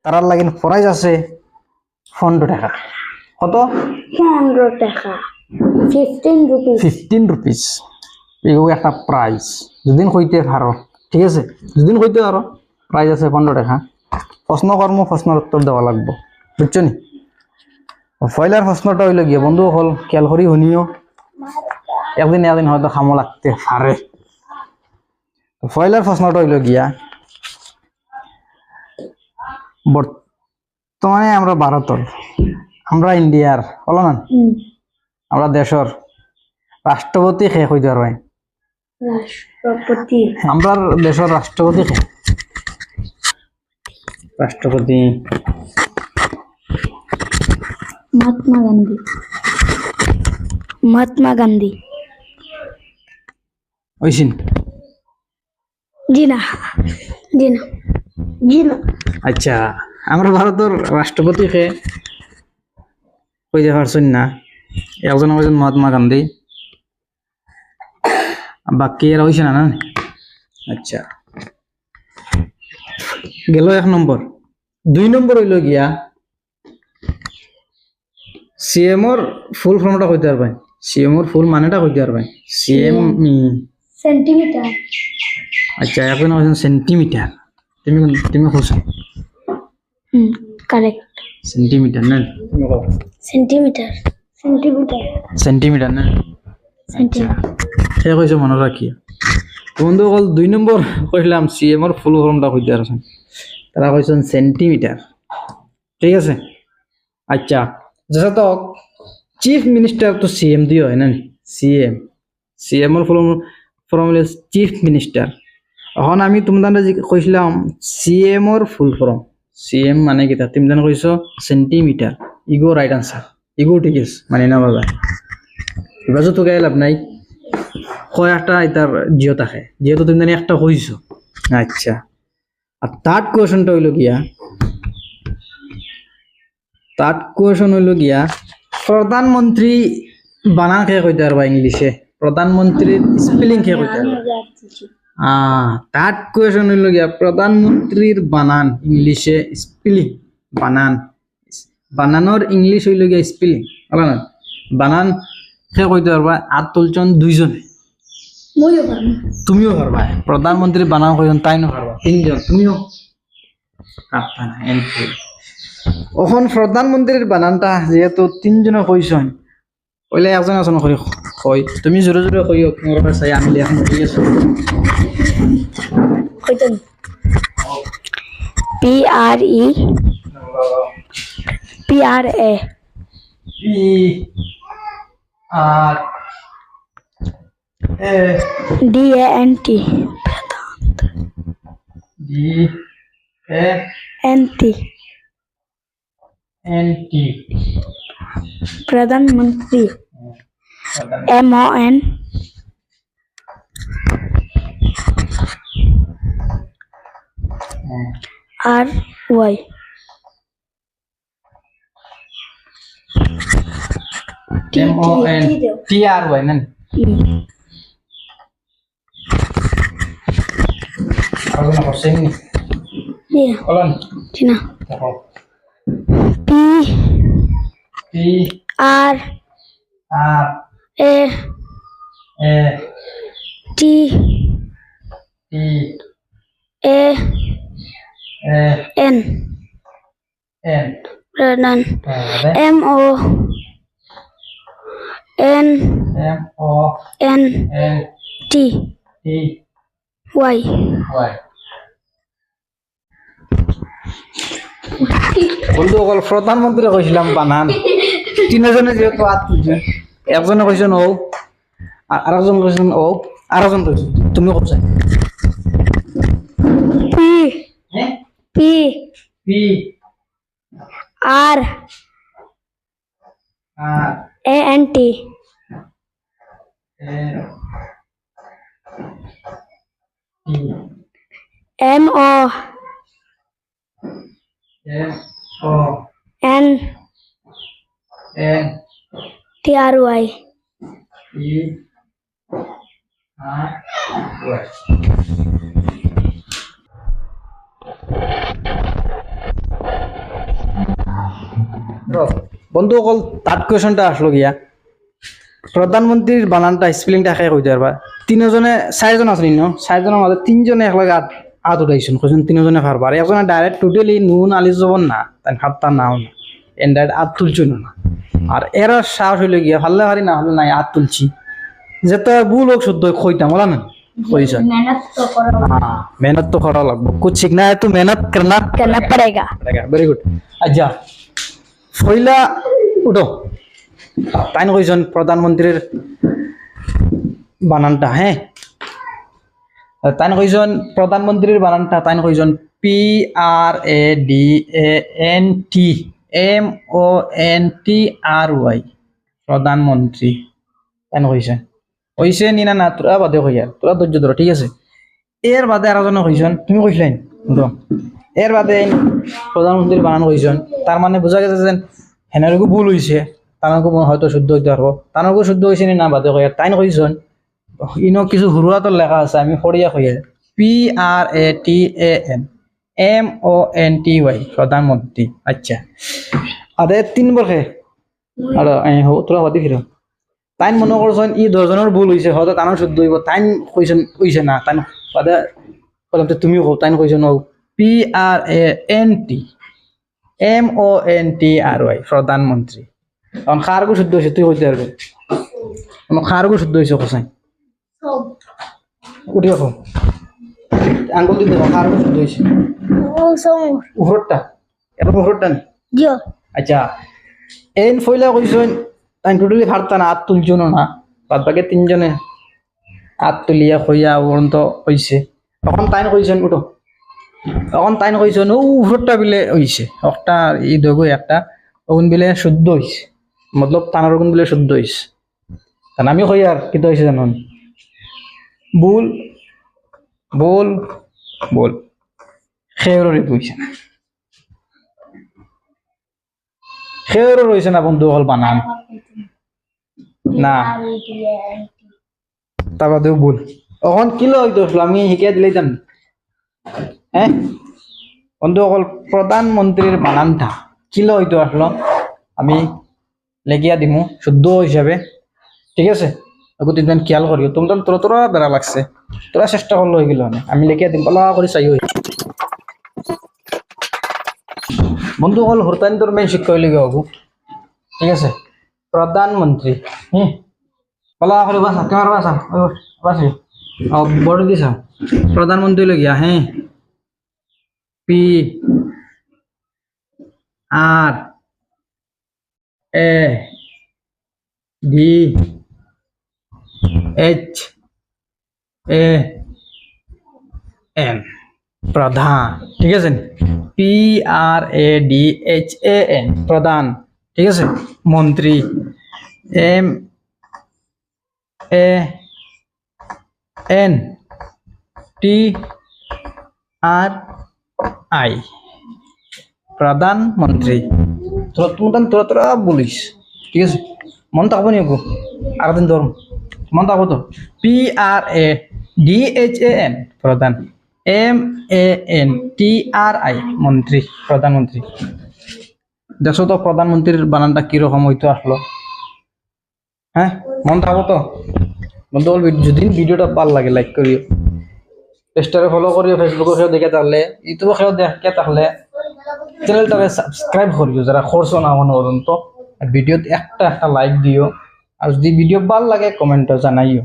তারার লাগিন প্রাইজ আছে 15 টাকা। কত? 15 টাকা, 15 রুপিস। 15 রুপিস। এগুলো একটা প্রাইজ, যেদিন কইতে পারো, ঠিক আছে, যেদিন কইতে পারো প্রাইজ আছে 15 টাকা। প্রশ্ন কর্ম, প্রশ্নের উত্তর দেওয়া লাগবে, বুঝছো নি? পয়লার প্রশ্নটা হইল গিয়ে বন্ধু হল খেয়াল করি শুনিও, একদিন হয়তো খামো লাগতে পারে। পয়লার প্রশ্নটা হইল গিয়া, বর্তমানে আমরা ভারতর, আমরা ইন্ডিয়ার হলো না, আমরা দেশের রাষ্ট্রপতি খে কইতে পারবাই? রাষ্ট্রপতি, আমরা দেশের রাষ্ট্রপতি খে? রাষ্ট্রপতি মহাত্মা গান্ধী। মহাত্মা গান্ধী। ওইসিন? জি না, জি না, জি না। আচ্ছা, আমরা ভারতের রাষ্ট্রপতি খে কইতে পারছেন না? একজন হয়েছেন মহাত্মা গান্ধী, বাকি এরা হয়েছে না না? আচ্ছা, গেল 1 নম্বর। 2 নম্বর হইল গিয়া সিএম ওর ফুল ফর্মটা কইতে পারবেন? সিএম ওর ফুল মানেটা কইতে পারবেন? CM centimetre. আচ্ছা, এখন হয়েছেন সেন্টিমিটার। তুমি কইছো কারেক্ট। সেন্টিমিটার না? তুমি কও সেন্টিমিটার, সেন্টিমিটার, সেন্টিমিটার না? আচ্ছা, সে কইছো মনে রাখি। বন্ধু কল 2 নম্বর কইলাম সিএম ওর ফুল ফর্মটা কইতে পারছেন, তারা কইছেন সেন্টিমিটার, ঠিক আছে? আচ্ছা, যেটা তো চিফ মিনিস্টার তো সিএম দিয়ে হয় না? সিএম, সিএম এর ফুল ফর্ম হলো চিফ মিনিস্টার। এখন আমি তোমাদের কইছিলাম সিএম এর ফুল ফর্ম, সিএম মানে কি তা তুমি জানো কইছো centimetre. Ego right answer, ego ঠিক আছে, মানে না বাবা, এবার তো গায়ে লাভ নাই, কয় একটা এটার জিও থাকে, যেহেতু তুমি জানি একটা কইছো। আচ্ছা, আর থার্ড কোয়েশনটা হইল গিয়া, থার্ড কোয়েশন হইল গিয়া প্রধানমন্ত্রী বানান খেয়ে কইতে পারবা ইংলিশে? প্রধানমন্ত্রীর স্পেলিং খেয়ে কইতে পারবা? থার্ড কোয়েশন হইল গিয়া প্রধানমন্ত্রীর বানান ইংলিশে স্পেলিং, বানান, বানানোর ইংলিশ হইল গিয়া স্পেলিং, বলো না? বানান খেয়ে কইতে পারবা? আর তুলছন 2 জনে, তুমিও পারবা। প্রধানমন্ত্রীর বানান কইজন তাই না পারবা? 3 জন, তুমিও পারতা না। এখন প্রধানমন্ত্রীর বানানটা যেহেতু 3 জনে কইছেন, ওইলে একজন একজন কই কই, তুমি জোরে জোরে কইও, তোমার কাছে আমি এখন কই আছো। কইতেন PRE PRA DANT प्रधानमंत्री MON RY MONTRY না? আর না করছেন নি? বলেন জি না। P R A T A N Pradan MONNTY বন্ধু অকল প্রধানমন্ত্রী কইছিলাম বানান, 3 জনে যেহেতু হাত তুলছে, একজনে কইছেন ও, আর একজন কইছেন ও, আর একজন কইছেন তুমি কইছ P R ANT MONNTRY বন্ধুসকল তাত কোয়েশনটা আসলো গিয়া প্রধানমন্ত্রীর বানানটা স্পেলিংটা খাই কইতে পারবা তিনজনে চারজন আছেন ন চারজনের মধ্যে তিনজনে একলগে হাত উঠাইছেন কইছেন তিনজনে পারবা আর একজনে ডাইরেক্ট টোটালি নুন আলি জবন না তাই হাতটা নাও না এন ডাইরেক্ট হাত তুলছিল না আর এরা সাহস হইলে গিয়া ভাল্লে হারি না হলে নাই হাত তুলছি যেটা ভুল হোক শুদ্ধ কইতাম বলা না কইছেন मेहनत तो करा लगभग कुछ सीखना है तो मेहनत करना पड़ेगा वेरी गुड अच्छा ফইলা উঠো তাইন কইছেন প্রধানমন্ত্রীর বানানটা হ্যাঁ তাইন কইছেন প্রধানমন্ত্রীর বানানটা তাইন কইছেন PRADANT MONTRY প্রধানমন্ত্রী তাইন কইছেন কইছে নি না না তোরা বাদে কইয়া তোরা ধৈর্য ধরো ঠিক আছে এর বাদে আর জন কইছেন তুমি কইছিলেন উঠো এর বাদে প্রধানমন্ত্রীর বানান কইছেন তার মানে বোঝা গেছে যে হেনারকু ভুল হইছে তানকু হয়তো শুদ্ধ হইতে পারবো তানকু শুদ্ধ হইছে নি না বাদে কইয়া তাইন কইছেন ইনো কিছু হুরুয়াতর লেখা আছে আমি পড়িয়া কইয়া PRATANMONTY প্রধানমন্ত্রী আচ্ছা আদে 3 বর্ষে আর তোরা হদি ফিরো তাইন মনে করছেন ই 10 জনের ভুল হইছে হয়তো তানোর শুদ্ধ হইব তাইন কইছেন কইছে না তাইন বাদে বলতে তুমিও কও তাইন কইছেন PRANTMONTRY প্রধানমন্ত্রী কারণ খারগু শুদ্ধ হইছে তুই কইতে পারবে খারগু শুদ্ধ হইছে কোসাই উঠিও কও আঙ্গুল দিতে খারগু শুদ্ধ হইছে উহরটা এর উহরটা জিও আচ্ছা এন ফইলা কইছেন তাই টোটালি ভারতা না হাত তুলছিল না বাদ বাকি তিনজনে হাত তুলিয়া কইয়া পর্যন্ত হইছে তখন তাইন কইছেন উঠো তখন তাইন কইছেন উহরটা বিলে হইছে একটা ই দগো একটা ওগুন বিলে শুদ্ধ হইছে মতলব তানার ওগুন বিলে শুদ্ধ হইছে তান আমি কই আর কি হইছে জানুন ভুল বল বল খেয়রি কইছে না খেয়রি রইছে না বন্ধু হল বানান না তারপর ভুল এখন কিলো হইতো আমি শিখিয়ে দিলাইতাম হ্যাঁ বন্ধু অকল প্রধানমন্ত্রীর বানানটা কিলো হইতো আসলো আমি লেগিয়া দিমু শুদ্ধ হিসাবে ঠিক আছে তিনজন খেয়াল করিও তোমার তোরা তোরা বেড়া লাগছে তোরা চেষ্টা করলো হয়ে গেল আমি লেগিয়া দিম বলা করে চাই বন্ধু অকল হরতানি তোর মেন শিক্ষা হইলে হবো ঠিক আছে প্রধানমন্ত্রী বলা করে বাসা কেমন বাসা বাসি বড় দিছা প্রধানমন্ত্রী লগিয়া হ্যাঁ PRADHAN প্রধান ঠিক আছে PRADHAN প্রধান ঠিক আছে মন্ত্রী MANTRI প্রধানমন্ত্রী তোরা তোরা তোরা বলিস ঠিক আছে মন থাকবো নি আর দিন ধর মন থাকবো তো PRADHAN প্রধান MANTRI মন্ত্রী প্রধানমন্ত্রী দেখছো তো প্রধানমন্ত্রীর বানানটা কিরকম হইতো আসলো হ্যাঁ মন থাকবো তো বন্ধু যদি ভিডিওটা ভালো লাগে লাইক করিও পেজটারে ফলো করিও ফেসবুকে সেও দেখে তাহলে ইউটিউবে সেও দেখে তাহলে চ্যানেলটাকে সাবস্ক্রাইব করিও যারা করছো না মনে পর্যন্ত ভিডিওতে একটা লাইক দিও আর যদি ভিডিও ভালো লাগে কমেন্টে জানাইও